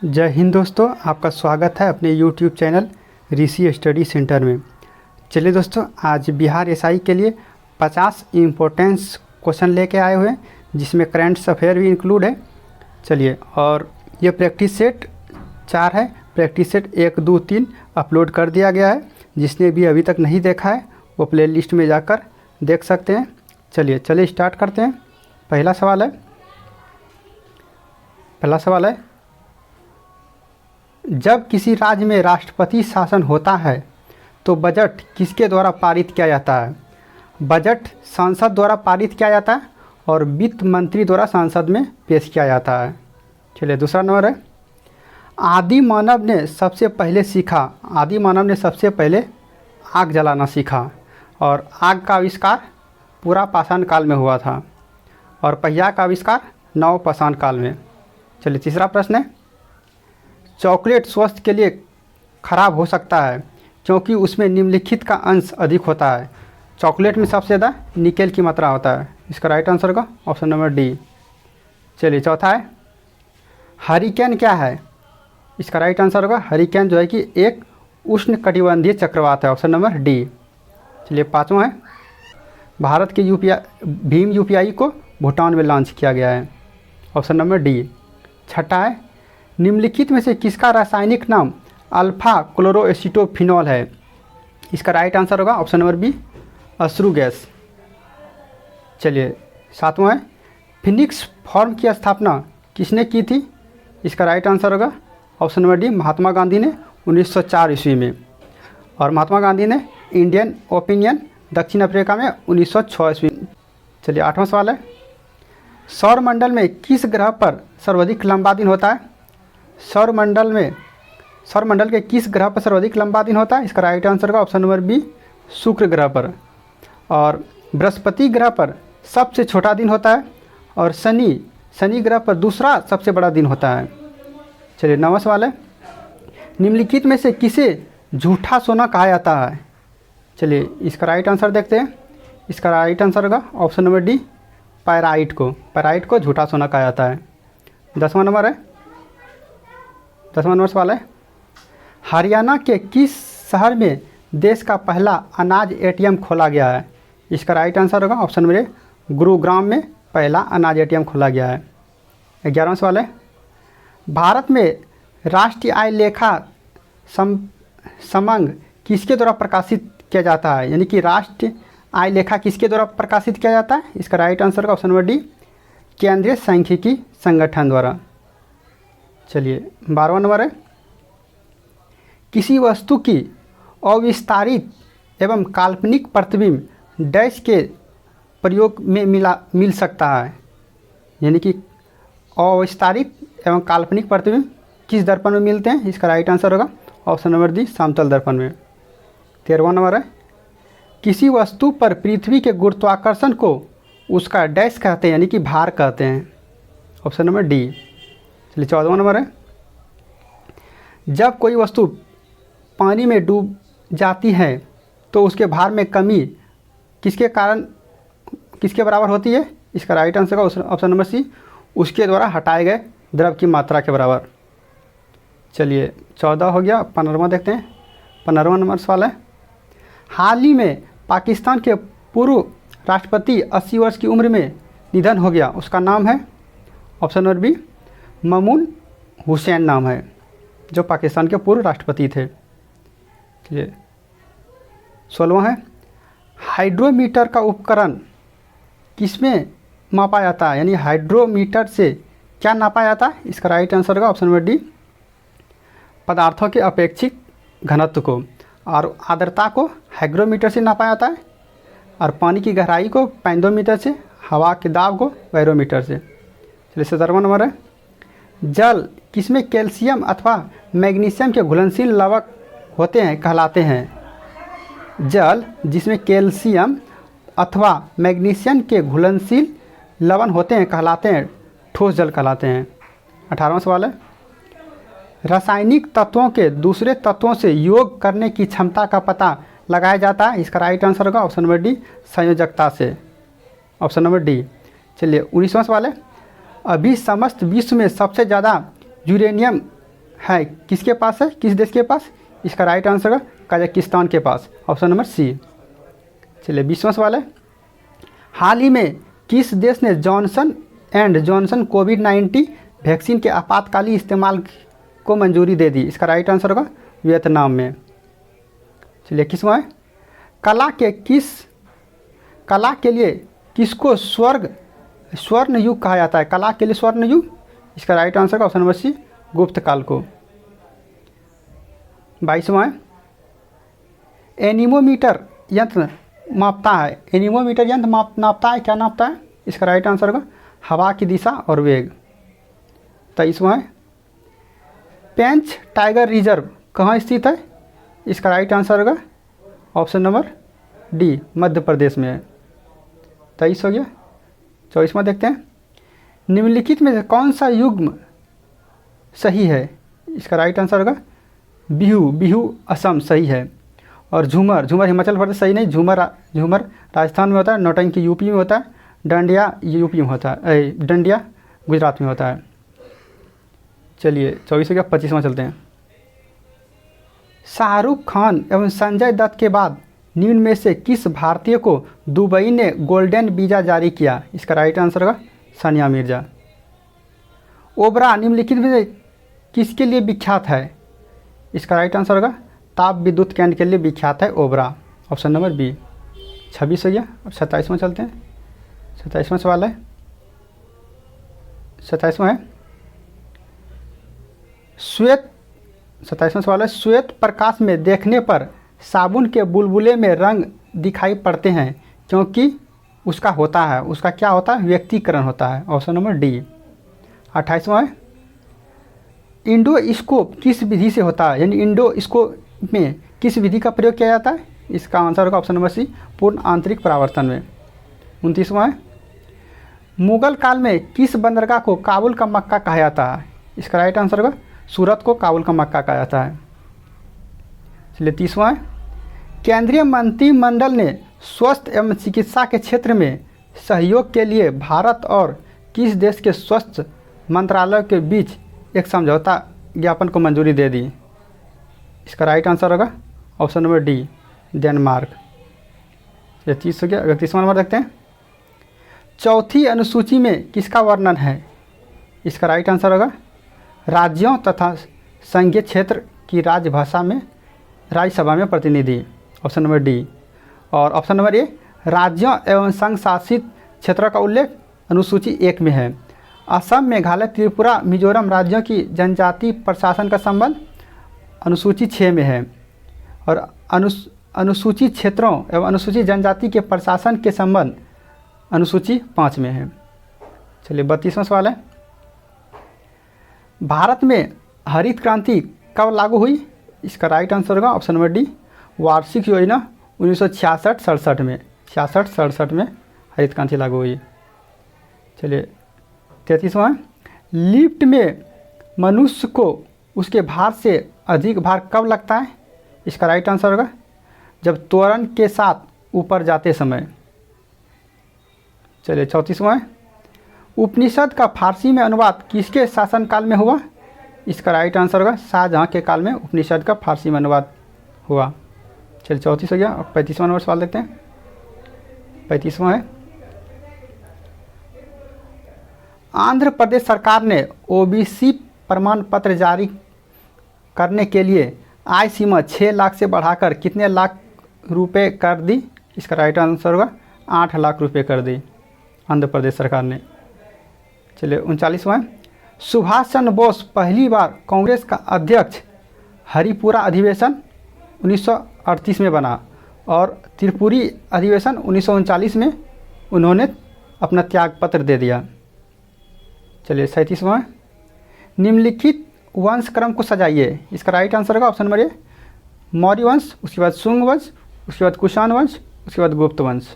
जय हिंद दोस्तों, आपका स्वागत है अपने YouTube चैनल ऋषि स्टडी सेंटर में। चलिए दोस्तों, आज बिहार एसआई के लिए 50 इम्पोर्टेंस क्वेश्चन लेके आए हुए हैं, जिसमें करंट अफेयर भी इंक्लूड है। चलिए, और ये प्रैक्टिस सेट 4 है। प्रैक्टिस सेट 1, 2, 3 अपलोड कर दिया गया है। जिसने भी अभी तक नहीं देखा है वो प्ले लिस्ट में जाकर देख सकते हैं। चलिए स्टार्ट करते हैं। पहला सवाल है, जब किसी राज्य में राष्ट्रपति शासन होता है तो बजट किसके द्वारा पारित किया जाता है? बजट संसद द्वारा पारित किया जाता है और वित्त मंत्री द्वारा संसद में पेश किया जाता है। चलिए, दूसरा नंबर है, आदि मानव ने सबसे पहले आग जलाना सीखा और आग का आविष्कार पूरा पाषाण काल में हुआ था और पहिया का आविष्कार नव पाषाण काल में। चलिए, तीसरा प्रश्न है, चॉकलेट स्वास्थ्य के लिए खराब हो सकता है क्योंकि उसमें निम्नलिखित का अंश अधिक होता है। चॉकलेट में सबसे ज़्यादा निकेल की मात्रा होता है। इसका राइट आंसर होगा ऑप्शन नंबर डी। चलिए, चौथा है, हरिकेन क्या है? इसका राइट आंसर होगा हरिकेन जो है कि एक उष्ण कटिबंधीय चक्रवात है। Option number D. चलिए, पाँचवा है, भारत के भीम यूपीआई को भूटान में लॉन्च किया गया है। Option number D. छठा है, निम्नलिखित में से किसका रासायनिक नाम अल्फा क्लोरोएसिटोफिनॉल है? इसका राइट आंसर होगा ऑप्शन नंबर बी, अश्रु गैस। चलिए, सातवां है, फिनिक्स फॉर्म की स्थापना किसने की थी? इसका राइट आंसर होगा option number D, Mahatma Gandhi ने 1904 ईस्वी में। और महात्मा गांधी ने इंडियन ओपिनियन दक्षिण अफ्रीका में 1906 ईस्वी। चलिए, आठवां सवाल है, सौरमंडल में किस ग्रह पर सर्वाधिक लंबा दिन होता है? सौरमंडल के किस ग्रह पर सर्वाधिक लंबा दिन होता है? इसका राइट आंसर का ऑप्शन नंबर बी, शुक्र ग्रह पर। और बृहस्पति ग्रह पर सबसे छोटा दिन होता है और शनि ग्रह पर दूसरा सबसे बड़ा दिन होता है। चलिए, नौवां सवाल है, निम्नलिखित में से किसे झूठा सोना कहा जाता है? चलिए, इसका राइट आंसर देखते हैं। इसका राइट आंसर होगा ऑप्शन नंबर डी, पैराइट को झूठा सोना कहा जाता है। 10वां नंबर सवाल है, हरियाणा के किस शहर में देश का पहला अनाज एटीएम खोला गया है? इसका राइट आंसर होगा ऑप्शन नंबर ए, गुरुग्राम में पहला अनाज एटीएम खोला गया है। 11वां सवाल है, भारत में राष्ट्रीय आय लेखा समंग किसके द्वारा प्रकाशित किया जाता है? यानी कि राष्ट्रीय आय लेखा किसके द्वारा प्रकाशित किया जाता है? इसका राइट आंसर का ऑप्शन नंबर डी, केंद्रीय सांख्यिकी संगठन द्वारा। चलिए, 12वां नंबर है, किसी वस्तु की अविस्तारित एवं काल्पनिक प्रतिबिंब डैश के प्रयोग में मिल सकता है। यानी कि अविस्तारित एवं काल्पनिक प्रतिबिंब किस दर्पण में मिलते हैं? इसका राइट आंसर होगा ऑप्शन नंबर डी, समतल दर्पण में। 13वां नंबर है, किसी वस्तु पर पृथ्वी के गुरुत्वाकर्षण को उसका डैश कहते हैं, यानी कि भार कहते हैं। Option number D. चलिए, 14वां नंबर है, जब कोई वस्तु पानी में डूब जाती है तो उसके भार में कमी किसके बराबर होती है? इसका राइट आंसर का ऑप्शन नंबर सी, उसके द्वारा हटाए गए द्रव की मात्रा के बराबर। चलिए, 14 हो गया। 15वां देखते हैं। 15वां नंबर सवाल है, हाल ही में पाकिस्तान के पूर्व राष्ट्रपति 80 वर्ष की उम्र में निधन हो गया, उसका नाम है? Option number B, Mamun Hussain नाम है, जो पाकिस्तान के पूर्व राष्ट्रपति थे। चलिए, 16वां है, हाइड्रोमीटर का उपकरण किसमें मापा जाता है? यानी हाइड्रोमीटर से क्या नापा जाता है? इसका राइट आंसर होगा ऑप्शन नंबर डी, पदार्थों के अपेक्षित घनत्व को। और आर्द्रता को हाइग्रोमीटर से नापा जाता है और पानी की गहराई को पेंडोमीटर से, हवा के दाब को बैरोमीटर से। चलिए, 17वां नंबर है, जल किसमें कैल्शियम अथवा मैग्नीशियम के घुलनशील लवण होते हैं कहलाते हैं? जल जिसमें कैल्शियम अथवा मैग्नीशियम के घुलनशील लवण होते हैं कहलाते हैं ठोस जल कहलाते हैं। 18वां सवाल है, रासायनिक तत्वों के दूसरे तत्वों से योग करने की क्षमता का पता लगाया जाता है। इसका राइट आंसर होगा ऑप्शन नंबर डी, संयोजकता से। Option number D. चलिए, 19वां सवाल है, अभी समस्त विश्व में सबसे ज़्यादा यूरेनियम है किसके पास है, किस देश के पास? इसका राइट आंसर है कजाकिस्तान के पास, ऑप्शन नंबर सी। चलिए 20वां सवाल है, हाल ही में किस देश ने Johnson and Johnson covid vaccine के आपातकालीन इस्तेमाल को मंजूरी दे दी? इसका राइट आंसर होगा वियतनाम में। चलिए 21वां है, कला के लिए किसको स्वर्ण युग कहा जाता है? कला के लिए स्वर्ण युग, इसका राइट आंसर का ऑप्शन नंबर सी गुप्त काल को। 22वां है, एनीमोमीटर यंत्र मापता है, एनीमोमीटर यंत्र नापता है, क्या नापता है? इसका राइट आंसर होगा हवा की दिशा और वेग। 23वां है, पेंच टाइगर रिजर्व कहाँ स्थित है? इसका राइट आंसर होगा option number D Madhya Pradesh में है। 23 हो गया। 24वां देखते हैं, निम्नलिखित में से कौन सा युग्म सही है? इसका राइट आंसर होगा बिहू असम सही है। और झूमर हिमाचल प्रदेश सही नहीं, झूमर राजस्थान में होता है, नौटंकी यूपी में होता है, डांडिया यूपी में होता है, डांडिया गुजरात में होता है। चलिए 24 हो गया। 25वां चलते हैं, शाहरुख खान एवं संजय दत्त के बाद निम्न में से किस भारतीय को दुबई ने गोल्डन वीज़ा जारी किया? इसका राइट आंसर होगा सानिया मिर्जा। ओबरा निम्नलिखित में से किसके लिए विख्यात है? इसका राइट आंसर होगा ताप विद्युत केंद्र के लिए विख्यात है ओबरा, ऑप्शन नंबर बी। 26 हो गया। अब 27वां चलते हैं। 27वां सवाल है, 27वां है, 27वां सवाल है, श्वेत प्रकाश में देखने पर साबुन के बुलबुले में रंग दिखाई पड़ते हैं क्योंकि उसका क्या होता है? व्यक्तिकरण होता है, ऑप्शन नंबर डी। 28वां है, इंडोस्कोप किस विधि से होता है? यानी इंडोस्कोप में किस विधि का प्रयोग किया जाता है? इसका आंसर होगा ऑप्शन नंबर सी पूर्ण आंतरिक परावर्तन में। 29वां है, मुगल काल में किस बंदरगाह को काबुल का मक्का कहा जाता है? इसका राइट आंसर होगा सूरत को काबुल का मक्का कहा जाता है। चलिए 30वां है, केंद्रीय मंत्रिमंडल ने स्वास्थ्य एवं चिकित्सा के क्षेत्र में सहयोग के लिए भारत और किस देश के स्वास्थ्य मंत्रालय के बीच एक समझौता ज्ञापन को मंजूरी दे दी? इसका राइट आंसर होगा ऑप्शन नंबर डी डेनमार्क। ये 30 हो गया। 31वां नंबर देखते हैं, चौथी अनुसूची में किसका वर्णन है? इसका राइट आंसर होगा राज्यों तथा संघीय क्षेत्र की राज्यसभा में प्रतिनिधि, ऑप्शन नंबर डी। और ऑप्शन नंबर ए, राज्यों एवं संघ शासित क्षेत्रों का उल्लेख अनुसूची 1 में है। असम, मेघालय, त्रिपुरा, मिजोरम राज्यों की जनजाति प्रशासन का संबंध अनुसूची 6 में है। और अनुसूचित क्षेत्रों एवं अनुसूचित जनजाति के प्रशासन के संबंध अनुसूची 5 में है। चलिए 32वां सवाल है, भारत में हरित क्रांति कब लागू हुई? इसका राइट आंसर होगा ऑप्शन नंबर डी वार्षिक योजना 1966-67 में, 66-67 में हरित क्रांति लागू हुई। चलिए 33वां, लिफ्ट में मनुष्य को उसके भार से अधिक भार कब लगता है? इसका राइट आंसर होगा जब त्वरण के साथ ऊपर जाते समय। चलिए 34वां, उपनिषद का फारसी में अनुवाद किसके शासनकाल में हुआ? इसका राइट आंसर होगा शाहजहाँ के काल में उपनिषद का फारसी में अनुवाद हुआ। चलिए 34 हो गया। अब 35वां नंबर सवाल देखते हैं। 35वां है, आंध्र प्रदेश सरकार ने ओबीसी प्रमाण पत्र जारी करने के लिए आय सीमा 6 लाख से बढ़ाकर कितने लाख रुपए कर दी? इसका राइट आंसर होगा 8 लाख रुपए कर दी आंध्र प्रदेश सरकार ने। चलिए 39वां, सुभाष चंद्र बोस पहली बार कांग्रेस का अध्यक्ष हरिपुरा अधिवेशन 1938 में बना और त्रिपुरी अधिवेशन 1939 में उन्होंने अपना त्याग पत्र दे दिया। चलिए 37वां, निम्नलिखित वंश क्रम को सजाइए। इसका राइट आंसर होगा ऑप्शन नंबर ए मौर्य वंश, उसके बाद शुंग वंश, उसके बाद कुषाण वंश, उसके बाद गुप्त वंश।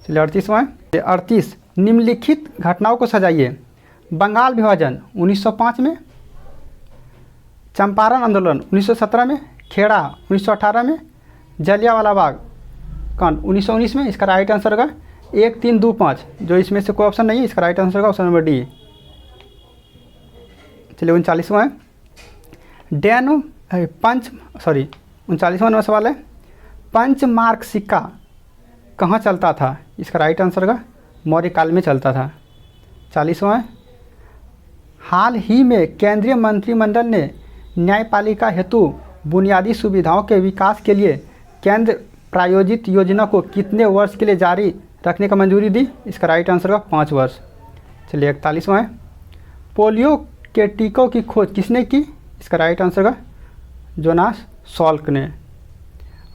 चलिए 38वां, 38 निम्नलिखित घटनाओं को सजाइए। बंगाल विभाजन 1905 में, चंपारण आंदोलन 1917 में, खेड़ा 1918 में, जलियांवाला बाग कांड 1919 में। इसका राइट आंसर होगा 1, 3, 2, 5, जो इसमें से कोई ऑप्शन नहीं है। इसका राइट आंसर होगा ऑप्शन नंबर डी। चलिए 39वां, डेनो पंच सॉरी 39वां नंबर सवाल है, पंच मार्क सिक्का कहाँ चलता था? इसका राइट आंसर का मौर्य काल में चलता था। 40वां है, हाल ही में केंद्रीय मंत्रिमंडल ने न्यायपालिका हेतु बुनियादी सुविधाओं के विकास के लिए केंद्र प्रायोजित योजना को कितने वर्ष के लिए जारी रखने का मंजूरी दी? इसका राइट आंसर का 5 वर्ष। चलिए 41वां है, पोलियो के टीकों की खोज किसने की? इसका राइट आंसर का जोनास सॉल्क ने।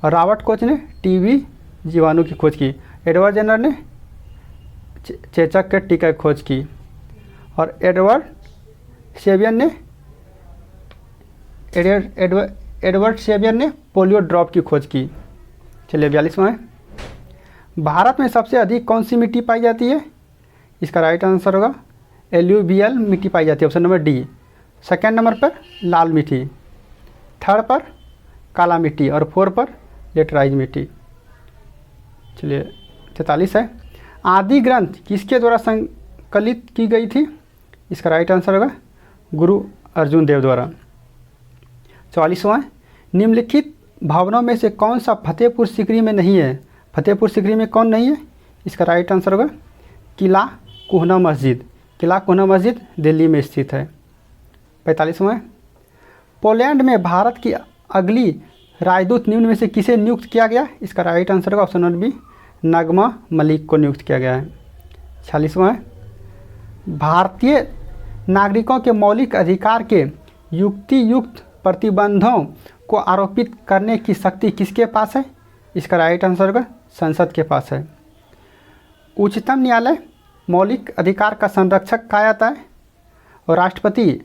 और रॉबर्ट कोच ने टीबी जीवाणु की खोज की। एडवर्ड जेनर ने चेचक के टीका की खोज की। और एडवर्ड सेवियर ने पोलियो ड्रॉप की खोज की। चलिए 42वां है, भारत में सबसे अधिक कौन सी मिट्टी पाई जाती है? इसका राइट आंसर होगा एल्यूवियल मिट्टी पाई जाती है, option number D. Second number पर लाल मिट्टी, थर्ड पर काला मिट्टी और 4 पर लेटराइज मिट्टी। चलिए 43 है, आदि ग्रंथ किसके द्वारा संकलित की गई थी? इसका राइट आंसर होगा गुरु अर्जुन देव द्वारा। 44वां, निम्नलिखित भवनों में से कौन सा फतेहपुर सीकरी में नहीं है? फतेहपुर सीकरी में कौन नहीं है? इसका राइट आंसर होगा किला कुहना मस्जिद। किला कुहना मस्जिद दिल्ली में स्थित है। 45वां, पोलैंड में भारत की अगली राजदूत निम्न में से किसे नियुक्त किया गया? इसका राइट आंसर होगा ऑप्शन नंबर बी, नगमा मलिक को नियुक्त किया गया है। 46वां, भारतीय नागरिकों के मौलिक अधिकार के युक्तियुक्त प्रतिबंधों को आरोपित करने की शक्ति किसके पास है? इसका राइट आंसर होगा संसद के पास है। उच्चतम न्यायालय मौलिक अधिकार का संरक्षक कहा जाता है और राष्ट्रपति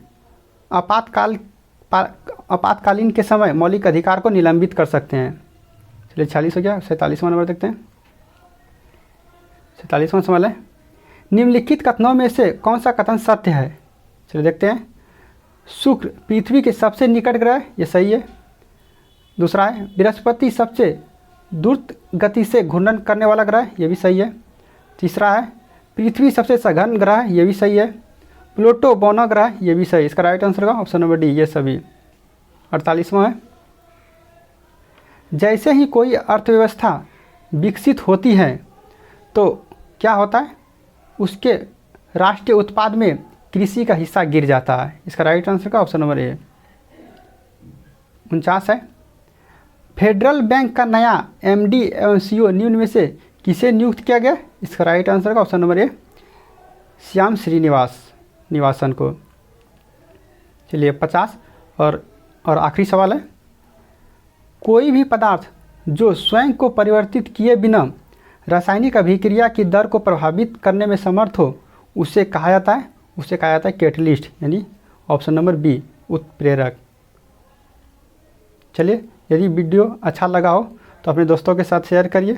आपातकालीन के समय मौलिक अधिकार को निलंबित कर सकते हैं। चलिए 46 हो गया। 47वां नंबर देखते हैं। 47वां सवाल है, निम्नलिखित कथनों में से कौन सा कथन सत्य है? चलिए देखते हैं। शुक्र पृथ्वी के सबसे निकट ग्रह, ये सही है। दूसरा है, बृहस्पति सबसे द्रुत गति से घूर्णन करने वाला ग्रह, ये भी सही है। तीसरा है, पृथ्वी सबसे सघन ग्रह, ये भी सही है। प्लूटो बौना ग्रह, ये भी सही। इसका राइट आंसर होगा ऑप्शन नंबर डी, ये सभी। 48वां है, जैसे ही कोई अर्थव्यवस्था विकसित होती है तो क्या होता है? उसके राष्ट्रीय उत्पाद में कृषि का हिस्सा गिर जाता है। इसका राइट आंसर का ऑप्शन नंबर ए। 49 है, फेडरल बैंक का नया एमडी एवं सीईओ निम्न में से किसे नियुक्त किया गया? इसका राइट आंसर का option number A, Shyam Srinivasan को। चलिए 50 और आखिरी सवाल है, कोई भी पदार्थ जो स्वयं को परिवर्तित किए बिना रासायनिक अभिक्रिया की दर को प्रभावित करने में समर्थ हो उसे कहा जाता है? उसे कहा जाता है कैटलिस्ट, यानी ऑप्शन नंबर बी, उत्प्रेरक। चलिए, यदि वीडियो अच्छा लगा हो तो अपने दोस्तों के साथ शेयर करिए।